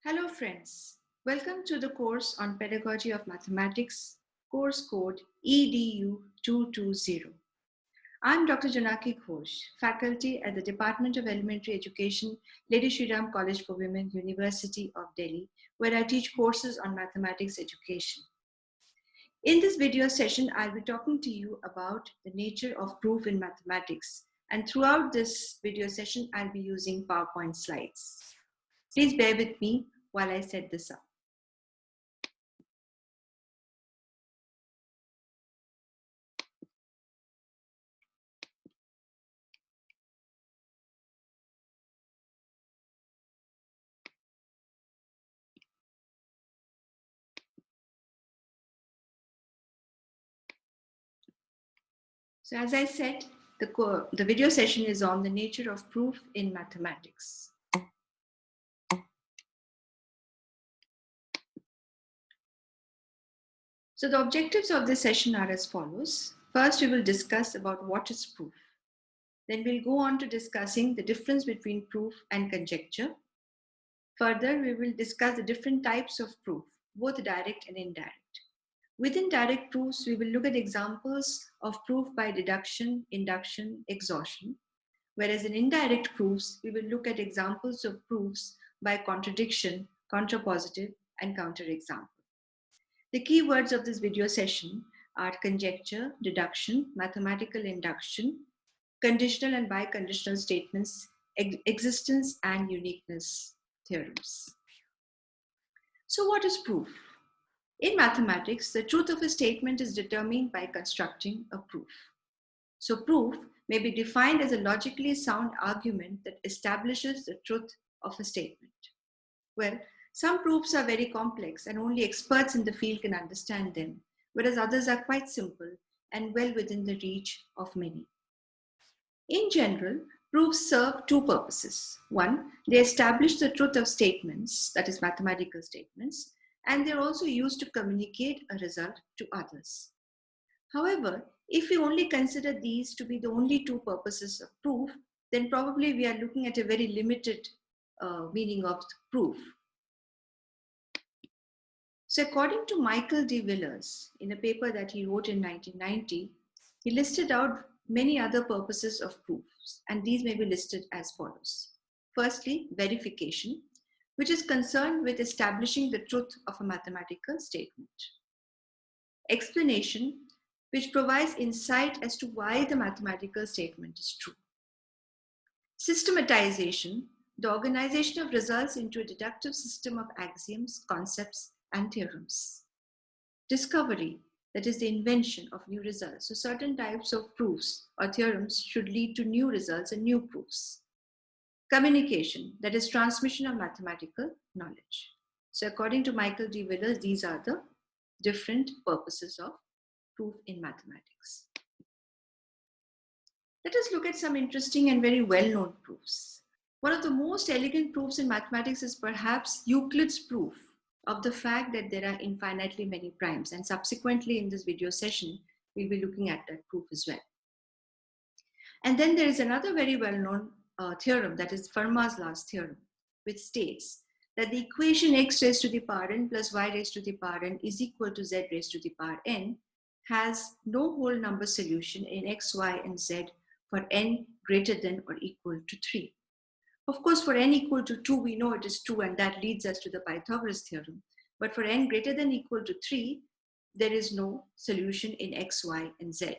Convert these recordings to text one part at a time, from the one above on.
Hello friends, welcome to the course on Pedagogy of Mathematics, course code EDU220. I'm Dr. Jonaki Ghosh, faculty at the Department of Elementary Education, Lady Shri College for Women, University of Delhi, where I teach courses on mathematics education. In this video session, I'll be talking to you about the nature of proof in mathematics, and throughout this video session, I'll be using PowerPoint slides. Please bear with me while I set this up. So as I said, the video session is on the nature of proof in mathematics. So the objectives of this session are as follows. First, we will discuss about what is proof. Then we'll go on to discussing the difference between proof and conjecture. Further, we will discuss the different types of proof, both direct and indirect. Within direct proofs, we will look at examples of proof by deduction, induction, exhaustion. Whereas in indirect proofs, we will look at examples of proofs by contradiction, contrapositive, and counterexample. The key words of this video session are conjecture, deduction, mathematical induction, conditional and biconditional statements, existence and uniqueness theorems. So what is proof? In mathematics, the truth of a statement is determined by constructing a proof. So proof may be defined as a logically sound argument that establishes the truth of a statement. Well, some proofs are very complex and only experts in the field can understand them, whereas others are quite simple and well within the reach of many. In general, proofs serve two purposes. One, they establish the truth of statements, that is mathematical statements, and they're also used to communicate a result to others. However, if we only consider these to be the only two purposes of proof, then probably we are looking at a very limited meaning of proof. So according to Michael D. Willers, in a paper that he wrote in 1990, he listed out many other purposes of proofs, and these may be listed as follows. Firstly, verification, which is concerned with establishing the truth of a mathematical statement. Explanation, which provides insight as to why the mathematical statement is true. Systematization, the organization of results into a deductive system of axioms, concepts, and theorems. Discovery, that is the invention of new results. So certain types of proofs or theorems should lead to new results and new proofs. Communication, that is transmission of mathematical knowledge. So according to Michael D. Willers, these are the different purposes of proof in mathematics. Let us look at some interesting and very well-known proofs. One of the most elegant proofs in mathematics is perhaps Euclid's proof of the fact that there are infinitely many primes. And subsequently in this video session, we'll be looking at that proof as well. And then there is another very well-known theorem, that is Fermat's last theorem, which states that the equation x raised to the power n plus y raised to the power n is equal to z raised to the power n has no whole number solution in x, y, and z for n greater than or equal to 3. Of course, for n equal to 2, we know it is 2, and that leads us to the Pythagoras theorem. But for n greater than or equal to 3, there is no solution in x, y, and z.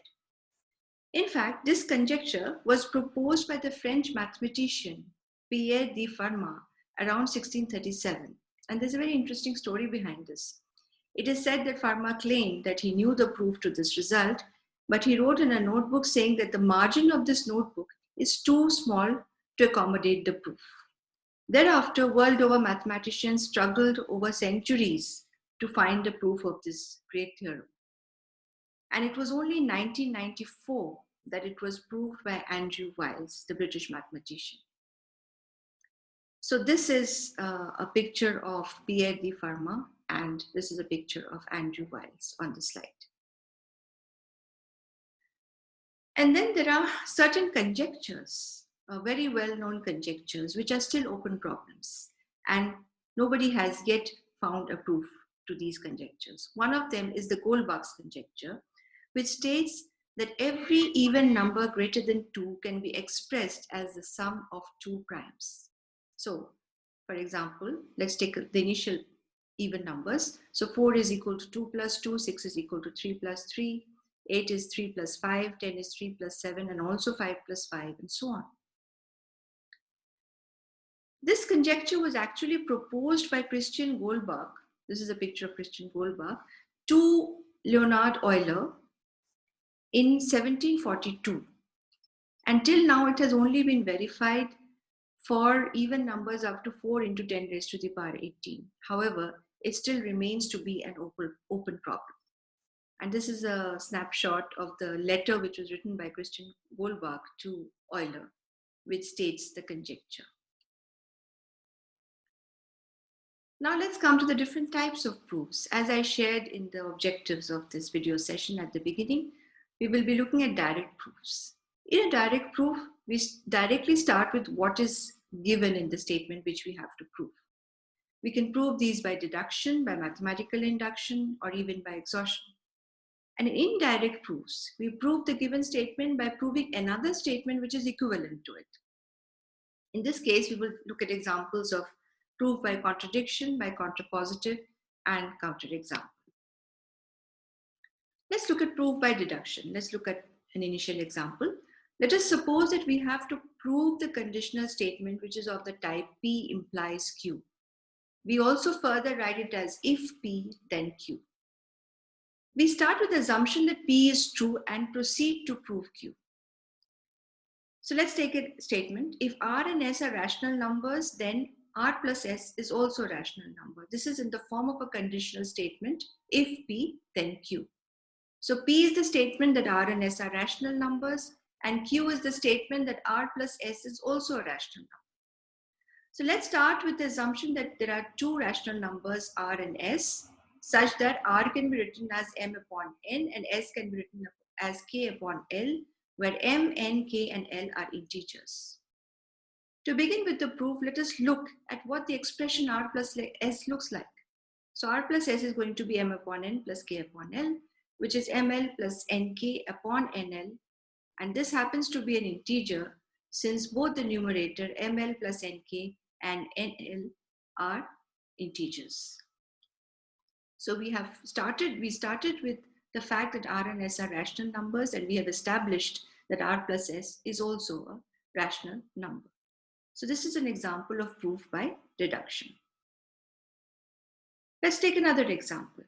In fact, this conjecture was proposed by the French mathematician Pierre de Fermat around 1637. And there's a very interesting story behind this. It is said that Fermat claimed that he knew the proof to this result, but he wrote in a notebook saying that the margin of this notebook is too small to accommodate the proof. Thereafter, world over, mathematicians struggled over centuries to find the proof of this great theorem. And it was only in 1994 that it was proved by Andrew Wiles, the British mathematician. So this is a picture of Pierre de Fermat, and this is a picture of Andrew Wiles on the slide. And then there are certain conjectures, very well-known conjectures, which are still open problems. And nobody has yet found a proof to these conjectures. One of them is the Goldbach's conjecture, which states that every even number greater than 2 can be expressed as the sum of two primes. So, for example, let's take the initial even numbers. So 4 is equal to 2 plus 2, 6 is equal to 3 plus 3, 8 is 3 plus 5, 10 is 3 plus 7, and also 5 plus 5, and so on. This conjecture was actually proposed by Christian Goldbach. This is a picture of Christian Goldbach to Leonhard Euler in 1742. Until now, it has only been verified for even numbers up to 4 into 10 raised to the power 18. However, it still remains to be an open problem. And this is a snapshot of the letter which was written by Christian Goldbach to Euler, which states the conjecture. Now let's come to the different types of proofs. As I shared in the objectives of this video session at the beginning, we will be looking at direct proofs. In a direct proof, we directly start with what is given in the statement which we have to prove. We can prove these by deduction, by mathematical induction, or even by exhaustion. And in indirect proofs, we prove the given statement by proving another statement which is equivalent to it. In this case, we will look at examples of proof by contradiction, by contrapositive, and counterexample. Let's look at proof by deduction. Let's look at an initial example. Let us suppose that we have to prove the conditional statement which is of the type P implies Q. We also further write it as if P, then Q. We start with the assumption that P is true and proceed to prove Q. So let's take a statement. If R and S are rational numbers, then R plus S is also a rational number. This is in the form of a conditional statement. If P, then Q. So P is the statement that R and S are rational numbers, and Q is the statement that R plus S is also a rational number. So let's start with the assumption that there are two rational numbers R and S, such that R can be written as M upon N and S can be written as K upon L, where M, N, K, and L are integers. To begin with the proof, let us look at what the expression R plus S looks like. So R plus S is going to be M upon N plus K upon L, which is ML plus NK upon NL. And this happens to be an integer since both the numerator ML plus NK and NL are integers. So we started with the fact that R and S are rational numbers, and we have established that R plus S is also a rational number. So this is an example of proof by deduction. Let's take another example.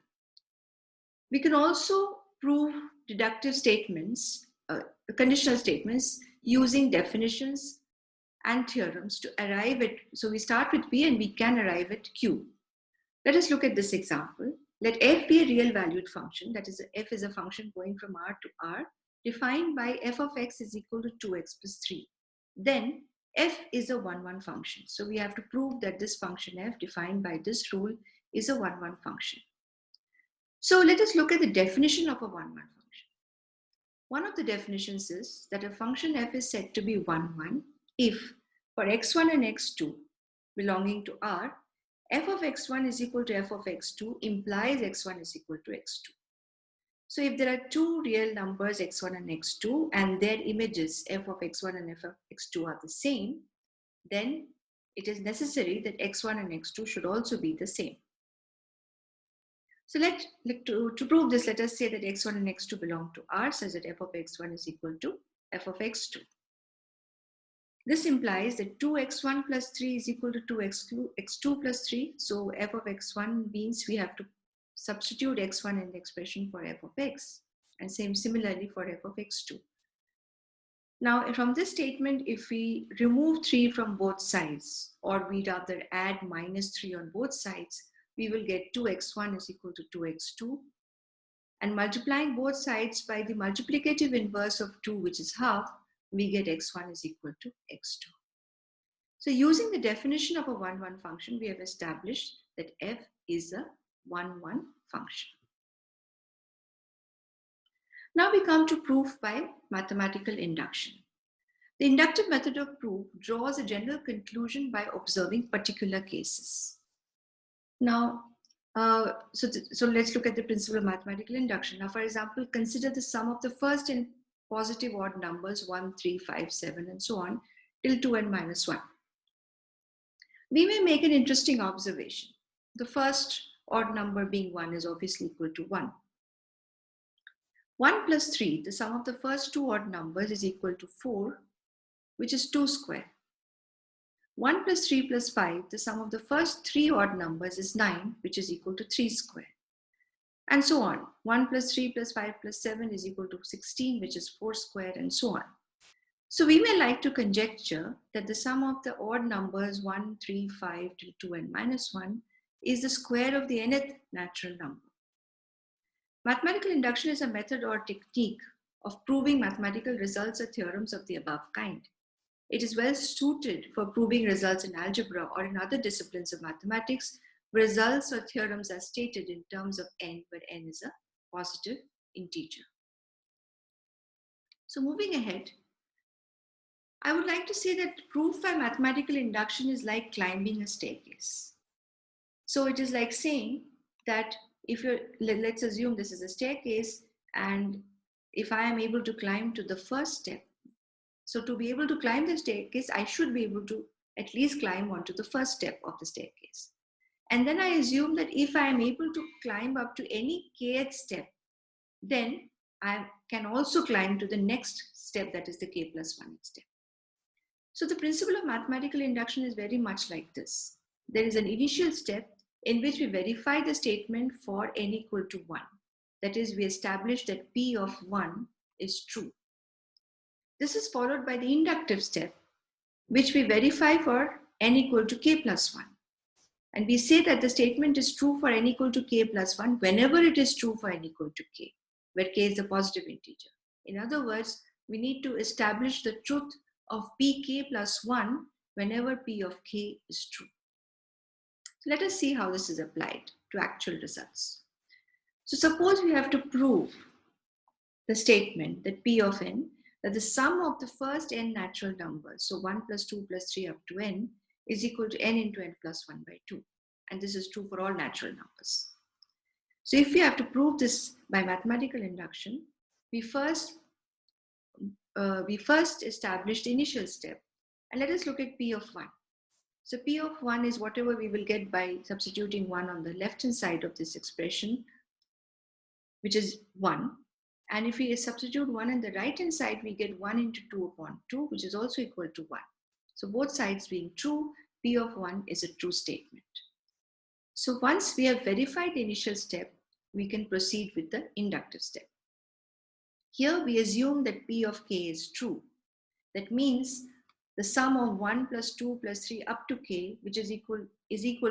We can also prove deductive statements, conditional statements, using definitions and theorems to arrive at, so we start with P and we can arrive at Q. Let us look at this example. Let f be a real valued function, that is, f is a function going from R to R, defined by f of x is equal to 2x plus 3. Then f is a 1-1 function. So we have to prove that this function f defined by this rule is a 1-1 function. So let us look at the definition of a 1-1 function. One of the definitions is that a function f is said to be 1-1 if for x1 and x2 belonging to R, f of x1 is equal to f of x2 implies x1 is equal to x2. So if there are two real numbers x1 and x2 and their images f of x1 and f of x2 are the same, then it is necessary that x1 and x2 should also be the same. So to prove this, let us say that x1 and x2 belong to R such that f of x1 is equal to f of x2. This implies that 2x1 plus 3 is equal to 2x2 plus 3. So f of x1 means we have to substitute x1 in the expression for f of x, and similarly for f of x2. Now from this statement, if we remove 3 from both sides, or we rather add minus 3 on both sides, we will get 2x1 is equal to 2x2. And multiplying both sides by the multiplicative inverse of 2, which is half, we get x1 is equal to x2. So using the definition of a 1-1 function, we have established that f is a 1-1 function. Now we come to proof by mathematical induction. The inductive method of proof draws a general conclusion by observing particular cases. Now, so let's look at the principle of mathematical induction. Now, for example, consider the sum of the first and positive odd numbers 1, 3, 5, 7, and so on till 2n minus 1. We may make an interesting observation. The first odd number being 1 is obviously equal to 1. 1 plus 3, the sum of the first two odd numbers is equal to 4, which is 2 square. 1 plus 3 plus 5, the sum of the first three odd numbers is 9, which is equal to 3 square. And so on. 1 plus 3 plus 5 plus 7 is equal to 16, which is 4 square, and so on. So we may like to conjecture that the sum of the odd numbers 1, 3, 5 till 2n minus 1 is the square of the nth natural number. Mathematical induction is a method or technique of proving mathematical results or theorems of the above kind. It is well suited for proving results in algebra or in other disciplines of mathematics. Results or theorems are stated in terms of n, where n is a positive integer. So moving ahead, I would like to say that proof by mathematical induction is like climbing a staircase. So it is like saying that if you're, let's assume this is a staircase, and if I am able to climb to the first step, so to be able to climb the staircase, I should be able to at least climb onto the first step of the staircase. And then I assume that if I am able to climb up to any kth step, then I can also climb to the next step, that is the k plus 1 step. So the principle of mathematical induction is very much like this. There is an initial step in which we verify the statement for n equal to 1. That is, we establish that p of 1 is true. This is followed by the inductive step, which we verify for n equal to k plus 1. And we say that the statement is true for n equal to k plus 1 whenever it is true for n equal to k, where k is the positive integer. In other words, we need to establish the truth of pk plus 1 whenever p of k is true. So let us see how this is applied to actual results. So suppose we have to prove the statement that p of n, that the sum of the first n natural numbers, so 1 plus 2 plus 3 up to n, is equal to n into n plus 1 by 2. And this is true for all natural numbers. So if we have to prove this by mathematical induction, we first establish the initial step. And let us look at p of 1. So p of 1 is whatever we will get by substituting 1 on the left-hand side of this expression, which is 1. And if we substitute 1 on the right-hand side, we get 1 into 2 upon 2, which is also equal to 1. So both sides being true, p of 1 is a true statement. So once we have verified the initial step, we can proceed with the inductive step. Here we assume that p of k is true. That means the sum of 1 plus 2 plus 3 up to k, which is equal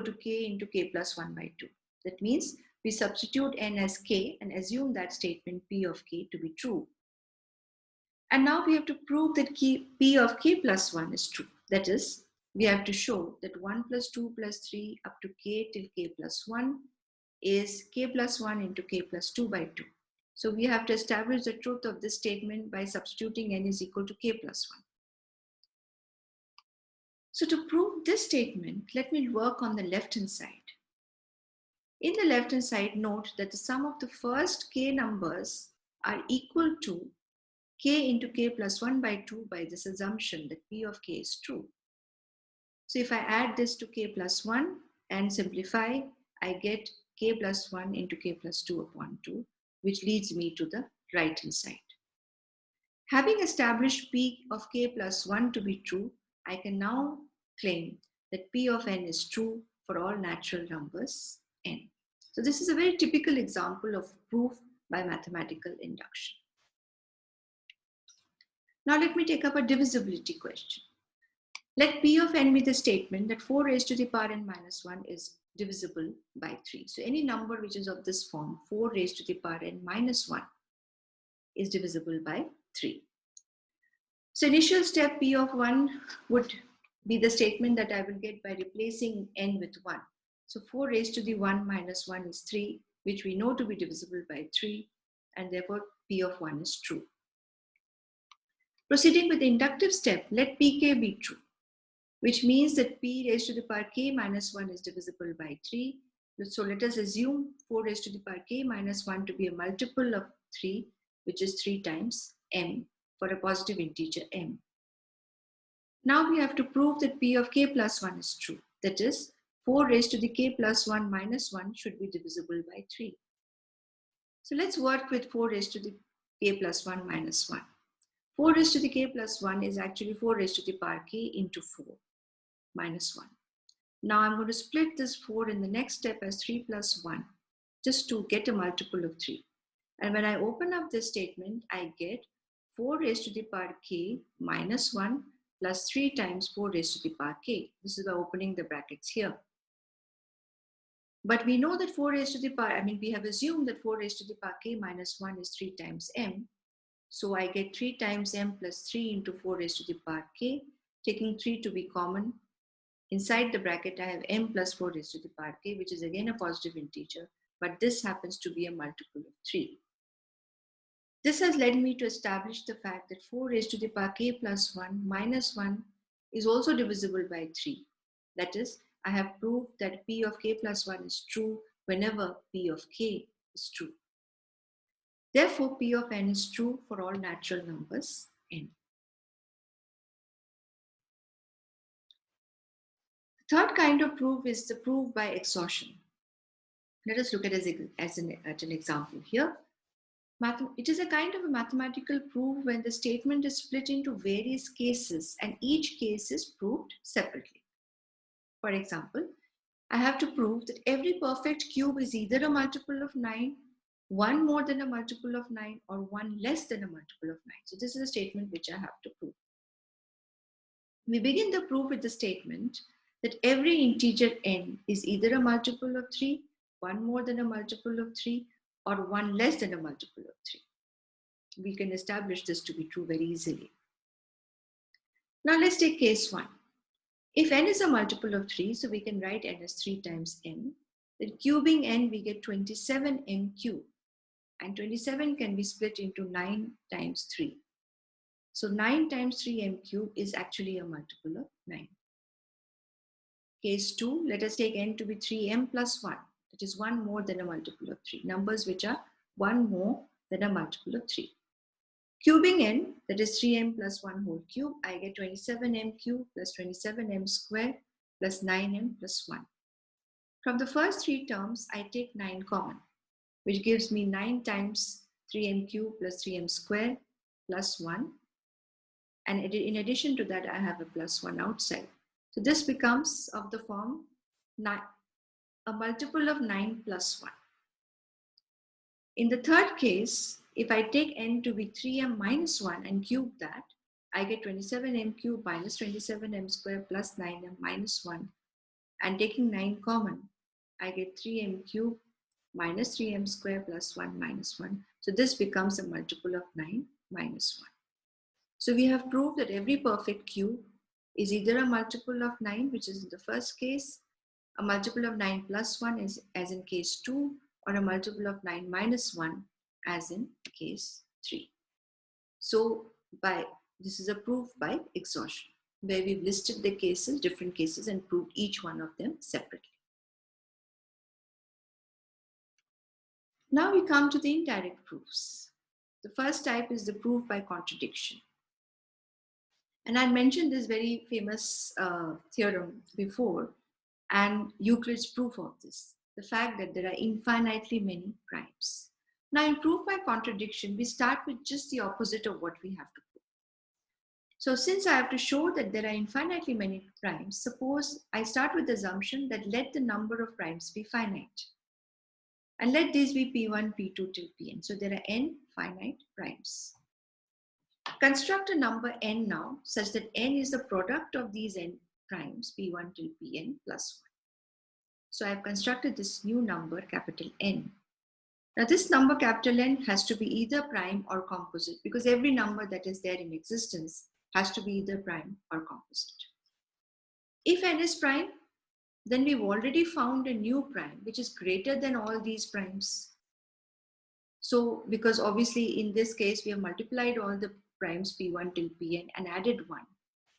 to k into k plus 1 by 2. That means we substitute n as k and assume that statement p of k to be true. And now we have to prove that p of k plus 1 is true. That is, we have to show that 1 plus 2 plus 3 up to k till k plus 1 is k plus 1 into k plus 2 by 2. So we have to establish the truth of this statement by substituting n is equal to k plus 1. So to prove this statement, let me work on the left-hand side. In the left-hand side, note that the sum of the first k numbers are equal to k into k plus 1 by 2 by this assumption that p of k is true. So if I add this to k plus 1 and simplify, I get k plus 1 into k plus 2 upon 2, which leads me to the right-hand side. Having established p of k plus 1 to be true, I can now claim that p of n is true for all natural numbers n. So this is a very typical example of proof by mathematical induction. Now let me take up a divisibility question. Let p of n be the statement that 4 raised to the power n minus 1 is divisible by 3. So any number which is of this form, 4 raised to the power n minus 1, is divisible by 3. So initial step p of 1 would be the statement that I will get by replacing n with 1. So 4 raised to the 1 minus 1 is 3, which we know to be divisible by 3, and therefore p of 1 is true. Proceeding with the inductive step, let pk be true, which means that p raised to the power k minus 1 is divisible by 3, So let us assume 4 raised to the power k minus 1 to be a multiple of 3, which is 3 times m for a positive integer m. Now we have to prove that p of k plus 1 is true. That is, 4 raised to the k plus 1 minus 1 should be divisible by 3. So let's work with 4 raised to the k plus 1 minus 1. 4 raised to the k plus 1 is actually 4 raised to the power k into 4 minus 1. Now I'm going to split this 4 in the next step as 3 plus 1 just to get a multiple of 3. And when I open up this statement, I get 4 raised to the power k minus 1 plus 3 times 4 raised to the power k. This is by opening the brackets here. But we know that 4 raised to the power, we have assumed that 4 raised to the power k minus 1 is 3 times m. So I get 3 times m plus 3 into 4 raised to the power k, taking 3 to be common. Inside the bracket, I have m plus 4 raised to the power k, which is again a positive integer, but this happens to be a multiple of 3. This has led me to establish the fact that 4 raised to the power k plus 1 minus 1 is also divisible by 3. That is, I have proved that p of k plus 1 is true whenever p of k is true. Therefore, p of n is true for all natural numbers n. The third kind of proof is the proof by exhaustion. Let us look at an example here. It is a kind of a mathematical proof when the statement is split into various cases and each case is proved separately. For example, I have to prove that every perfect cube is either a multiple of 9, one more than a multiple of 9, or one less than a multiple of 9. So this is a statement which I have to prove. We begin the proof with the statement that every integer n is either a multiple of 3, one more than a multiple of 3, or one less than a multiple of 3. We can establish this to be true very easily. Now let's take case 1. If n is a multiple of 3, so we can write n as 3 times m, then cubing n we get 27m cubed. And 27 can be split into 9 times 3. So 9 times 3m cubed is actually a multiple of 9. Case 2, let us take n to be 3m plus 1. That is 1 more than a multiple of 3. Numbers which are 1 more than a multiple of 3. Cubing n, that is 3m plus 1 whole cube, I get 27m cubed plus 27m squared plus 9m plus 1. From the first 3 terms, I take 9 common, which gives me 9 times 3m cubed plus 3m squared plus 1. And in addition to that, I have a plus 1 outside. So this becomes of the form a multiple of 9 plus 1. In the third case, if I take n to be 3m minus 1 and cube that, I get 27m cubed minus 27m squared plus 9m minus 1. And taking 9 common, I get 3m cubed minus 3m squared plus 1 minus 1. So this becomes a multiple of 9 minus 1. So we have proved that every perfect cube is either a multiple of 9, which is in the first case, a multiple of 9 plus 1 is as in case 2, or a multiple of 9 minus 1 as in case 3. So this is a proof by exhaustion, where we've listed the cases, different cases, and proved each one of them separately. Now we come to the indirect proofs. The first type is the proof by contradiction. And I mentioned this very famous theorem before, and Euclid's proof of this, the fact that there are infinitely many primes. Now in proof by contradiction, we start with just the opposite of what we have to prove. So since I have to show that there are infinitely many primes, suppose I start with the assumption that let the number of primes be finite. And let these be P1, P2 till Pn. So there are n finite primes. Construct a number n now such that n is the product of these n primes, P1 till Pn plus 1. So I have constructed this new number, capital N. Now this number, capital N, has to be either prime or composite, because every number that is there in existence has to be either prime or composite. If n is prime, then we've already found a new prime which is greater than all these primes. So because obviously in this case we have multiplied all the primes P1 till Pn and added 1.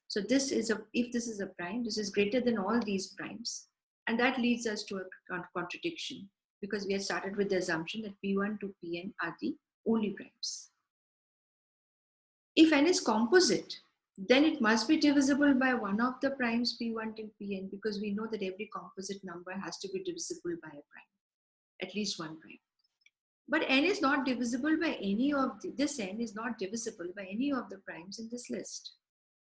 So if this is a prime, this is greater than all these primes. And that leads us to a contradiction, because we have started with the assumption that P1 to Pn are the only primes. If n is composite, then it must be divisible by one of the primes P1 till Pn, because we know that every composite number has to be divisible by a prime, at least one prime. But n is not divisible by any of this n is not divisible by any of the primes in this list,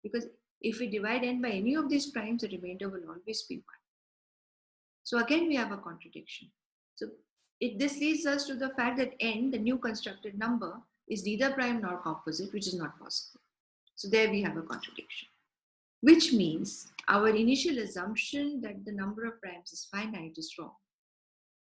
because if we divide n by any of these primes, the remainder will always be 1. So again, we have a contradiction. So this leads us to the fact that n, the new constructed number, is neither prime nor composite, which is not possible. So there we have a contradiction, which means our initial assumption that the number of primes is finite is wrong.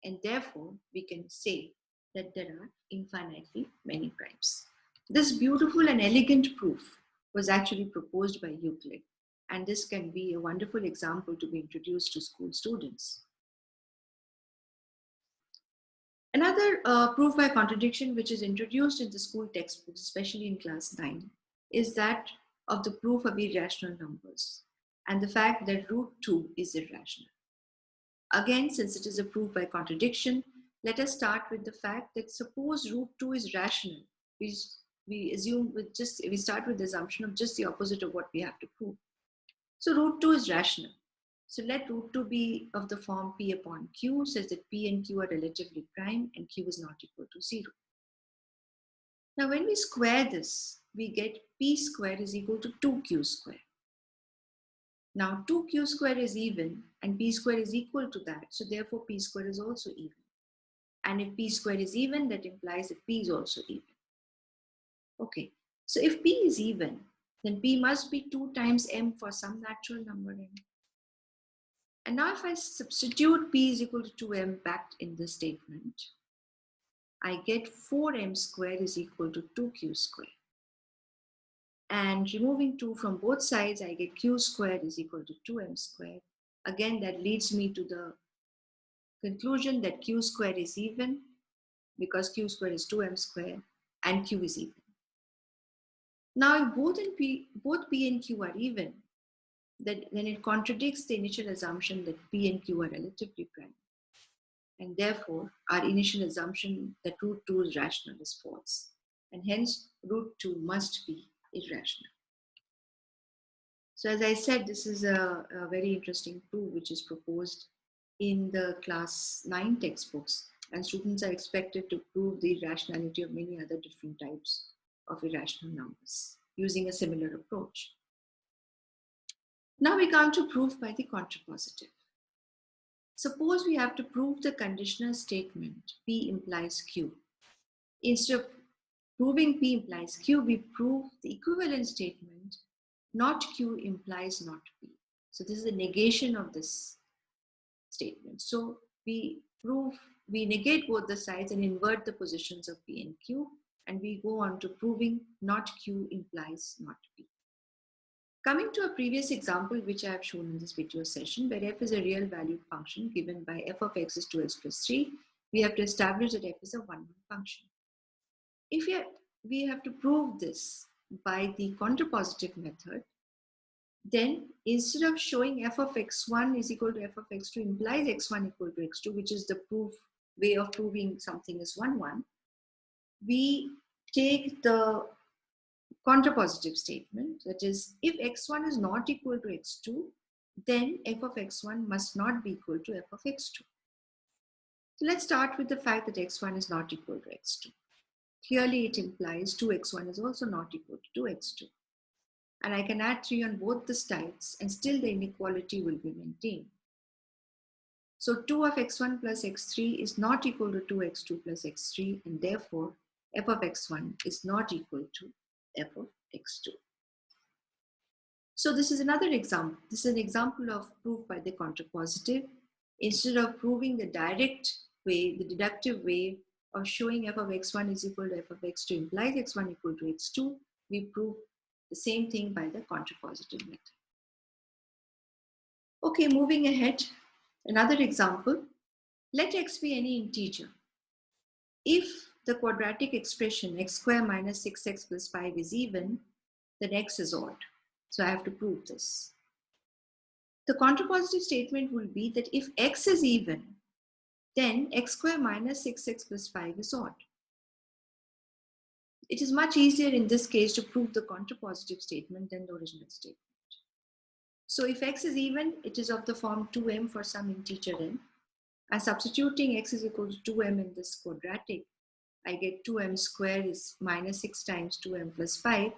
And therefore, we can say that there are infinitely many primes. This beautiful and elegant proof was actually proposed by Euclid, and this can be a wonderful example to be introduced to school students. Another proof by contradiction which is introduced in the school textbooks, especially in class 9, is that of the proof of irrational numbers and the fact that root 2 is irrational. Again, since it is a proof by contradiction, let us start with the fact that suppose root 2 is rational. We start with the assumption of just the opposite of what we have to prove. So root 2 is rational. So let root 2 be of the form P upon Q, such that P and Q are relatively prime and Q is not equal to 0. Now when we square this, we get P square is equal to 2Q square. Now 2Q square is even and P square is equal to that. So therefore P square is also even. And if P square is even, that implies that P is also even. Okay, so if P is even, then P must be 2 times M for some natural number M. And now if I substitute P is equal to 2M back in the statement, I get 4M square is equal to 2Q square. And removing 2 from both sides, I get Q squared is equal to 2M squared. Again, that leads me to the conclusion that Q squared is even, because Q squared is 2M squared and Q is even. Now, if both P and Q are even, then it contradicts the initial assumption that P and Q are relatively prime. And therefore, our initial assumption that root 2 is rational is false. And hence, root 2 must be irrational. So as I said, this is a very interesting proof which is proposed in the class 9 textbooks, and students are expected to prove the irrationality of many other different types of irrational numbers using a similar approach. Now we come to proof by the contrapositive. Suppose we have to prove the conditional statement P implies Q. Instead of proving P implies Q, we prove the equivalent statement not Q implies not P. So this is a negation of this statement. So we negate both the sides and invert the positions of P and Q, and we go on to proving not Q implies not P. Coming to a previous example which I have shown in this video session, where f is a real valued function given by f of x is 2x plus 3, we have to establish that f is a one-one function. If we have to prove this by the contrapositive method, then instead of showing f of x1 is equal to f of x2 implies x1 equal to x2, which is the way of proving something is 1-1, we take the contrapositive statement, that is, if x1 is not equal to x2, then f of x1 must not be equal to f of x2. So let's start with the fact that x1 is not equal to x2. Clearly, it implies 2x1 is also not equal to 2x2. And I can add 3 on both the sides, and still the inequality will be maintained. So 2 of x1 plus x3 is not equal to 2x2 plus x3, and therefore f of x1 is not equal to f of x2. So this is another example. This is an example of proof by the contrapositive. Instead of proving the direct way, the deductive way of showing f of x1 is equal to f of x2 implies x1 equal to x2, we prove the same thing by the contrapositive method. Okay, moving ahead, another example. Let x be any integer. If the quadratic expression x square minus 6x plus 5 is even, then x is odd. So I have to prove this. The contrapositive statement will be that if x is even, then x square minus 6x plus 5 is odd. It is much easier in this case to prove the contrapositive statement than the original statement. So if x is even, it is of the form 2m for some integer n. And substituting x is equal to 2m in this quadratic, I get 2m square is minus 6 times 2m plus 5.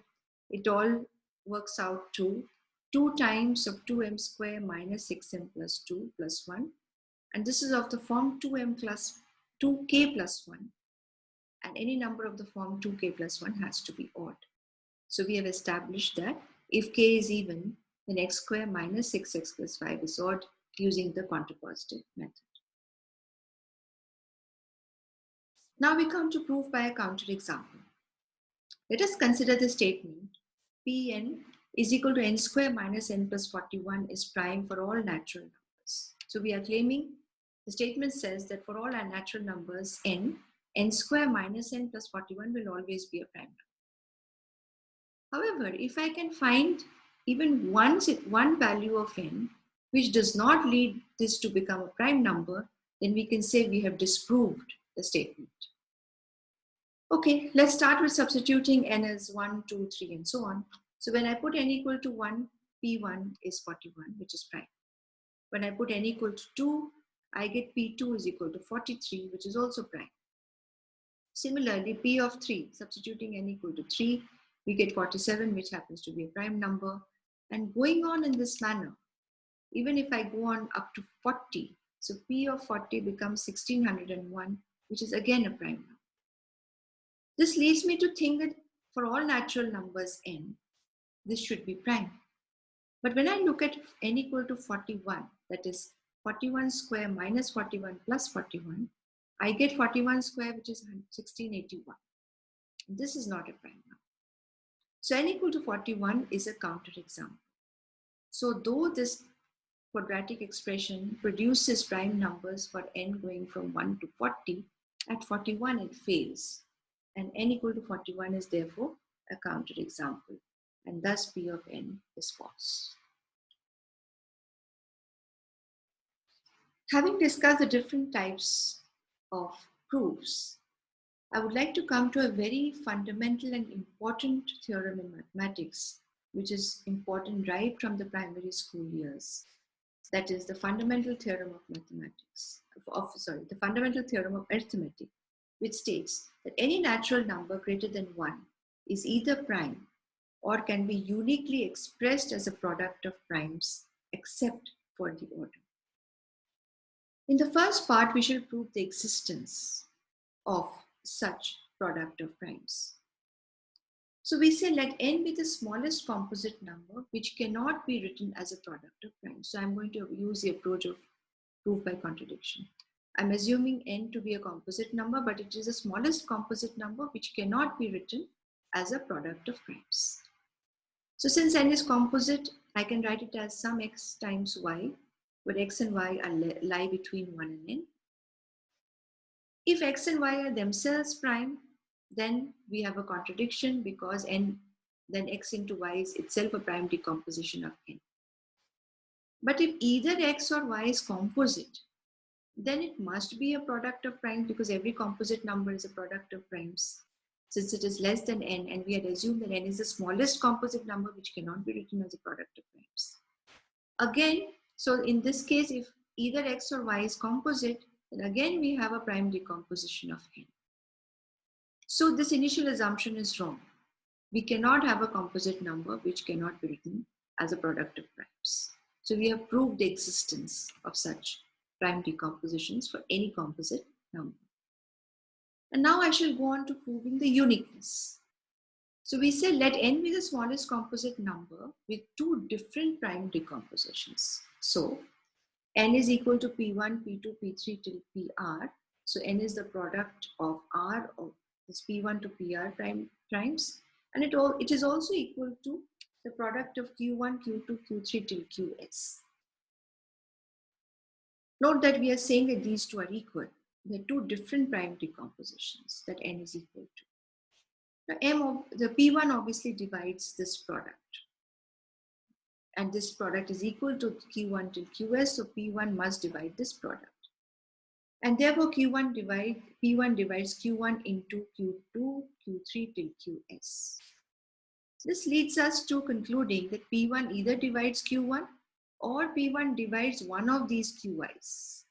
It all works out to 2 times of 2m square minus 6m plus 2 plus 1. And this is of the form 2m plus 2k plus 1. And any number of the form 2k plus 1 has to be odd. So we have established that if k is even, then x square minus 6x plus 5 is odd using the contrapositive method. Now we come to proof by a counterexample. Let us consider the statement Pn is equal to n square minus n plus 41 is prime for all natural numbers. So we are claiming, the statement says that for all our natural numbers n square minus n plus 41 will always be a prime number. However, if I can find even one value of n which does not lead this to become a prime number, then we can say we have disproved the statement. Okay, let's start with substituting n as 1, 2, 3, and so on. So when I put n equal to 1, p1 is 41, which is prime. When I put n equal to 2, I get p2 is equal to 43, which is also prime. Similarly, p of 3, substituting n equal to 3, we get 47, which happens to be a prime number. And going on in this manner, even if I go on up to 40, so p of 40 becomes 1601, which is again a prime number. This leads me to think that for all natural numbers n, this should be prime. But when I look at n equal to 41, that is 41 square minus 41 plus 41, I get 41 square, which is 1681. This is not a prime number. So n equal to 41 is a counterexample. So though this quadratic expression produces prime numbers for n going from 1 to 40, at 41 it fails. And n equal to 41 is therefore a counterexample. And thus P of n is false. Having discussed the different types of proofs, I would like to come to a very fundamental and important theorem in mathematics, which is important right from the primary school years. That is the fundamental theorem of mathematics, the fundamental theorem of arithmetic, which states that any natural number greater than 1 is either prime or can be uniquely expressed as a product of primes except for the order. In the first part, we shall prove the existence of such product of primes. So we say let n be the smallest composite number which cannot be written as a product of primes. So I'm going to use the approach of proof by contradiction. I'm assuming n to be a composite number, but it is the smallest composite number which cannot be written as a product of primes. So since n is composite, I can write it as some x times y, where x and y lie between 1 and n. If x and y are themselves prime, then we have a contradiction because then x into y is itself a prime decomposition of n. But if either x or y is composite, then it must be a product of primes because every composite number is a product of primes. Since it is less than n, and we had assumed that n is the smallest composite number which cannot be written as a product of primes. Again, so in this case, if either x or y is composite, then again we have a prime decomposition of n. So this initial assumption is wrong. We cannot have a composite number which cannot be written as a product of primes. So we have proved the existence of such prime decompositions for any composite number. And now I shall go on to proving the uniqueness. So we say let n be the smallest composite number with two different prime decompositions. So n is equal to p1, p2, p3 till pr. So n is the product of r of this p1 to pr primes. And it is also equal to the product of q1, q2, q3 till qs. Note that we are saying that these two are equal. There are two different prime decompositions that n is equal to. Now the p1 obviously divides this product. And this product is equal to Q1 till Qs, so P1 must divide this product. And therefore P1 divides Q1 into Q2, Q3 till Qs. This leads us to concluding that P1 either divides Q1 or P1 divides one of these Qis.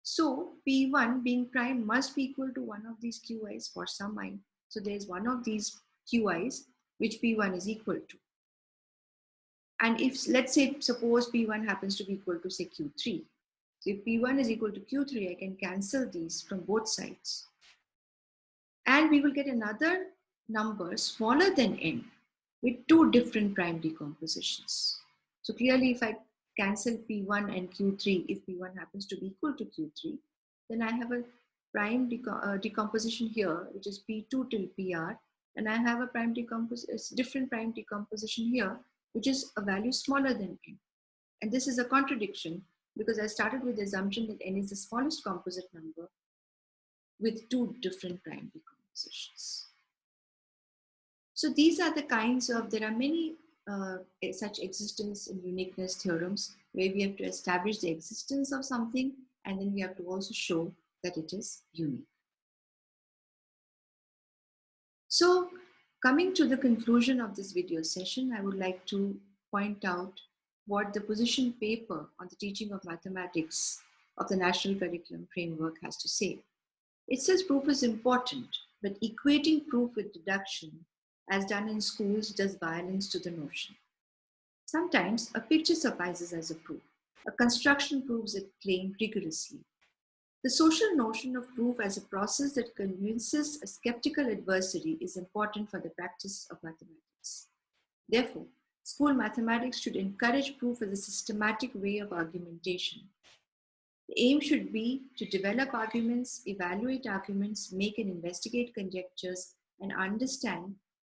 So P1 being prime must be equal to one of these Qis for some I. So there is one of these Qis which P1 is equal to. And if, let's say, suppose P1 happens to be equal to, say, Q3. So if P1 is equal to Q3, I can cancel these from both sides. And we will get another number smaller than n with two different prime decompositions. So clearly, if I cancel P1 and Q3, if P1 happens to be equal to Q3, then I have a prime decomposition here, which is P2 till PR, and I have a different prime decomposition here, which is a value smaller than n. And this is a contradiction because I started with the assumption that n is the smallest composite number with two different prime decompositions. So these are the kinds of, there are many such existence and uniqueness theorems where we have to establish the existence of something and then we have to also show that it is unique. So coming to the conclusion of this video session, I would like to point out what the position paper on the teaching of mathematics of the National Curriculum Framework has to say. It says proof is important, but equating proof with deduction, as done in schools, does violence to the notion. Sometimes a picture suffices as a proof. A construction proves a claim rigorously. The social notion of proof as a process that convinces a skeptical adversary is important for the practice of mathematics. Therefore, school mathematics should encourage proof as a systematic way of argumentation. The aim should be to develop arguments, evaluate arguments, make and investigate conjectures, and understand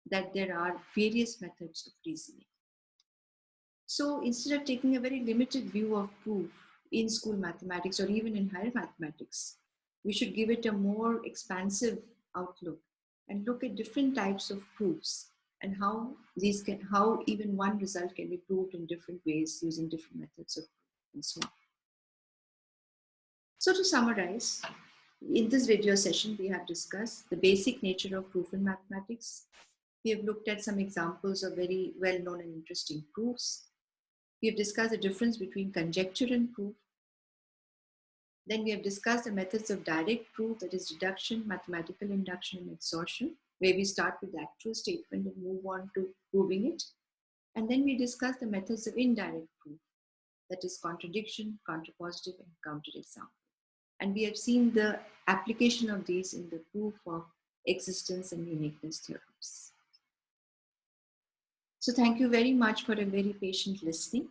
that there are various methods of reasoning. So instead of taking a very limited view of proof in school mathematics or even in higher mathematics, we should give it a more expansive outlook and look at different types of proofs and how even one result can be proved in different ways using different methods of proof and so on. So to summarize, in this video session, we have discussed the basic nature of proof in mathematics. We have looked at some examples of very well-known and interesting proofs. We have discussed the difference between conjecture and proof. Then we have discussed the methods of direct proof, that is deduction, mathematical induction, and exhaustion, where we start with the actual statement and move on to proving it. And then we discussed the methods of indirect proof, that is contradiction, contrapositive, and counterexample. And we have seen the application of these in the proof of existence and uniqueness theorems. So thank you very much for a very patient listening.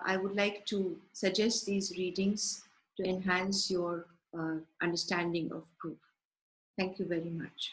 I would like to suggest these readings to enhance your understanding of proof. Thank you very much.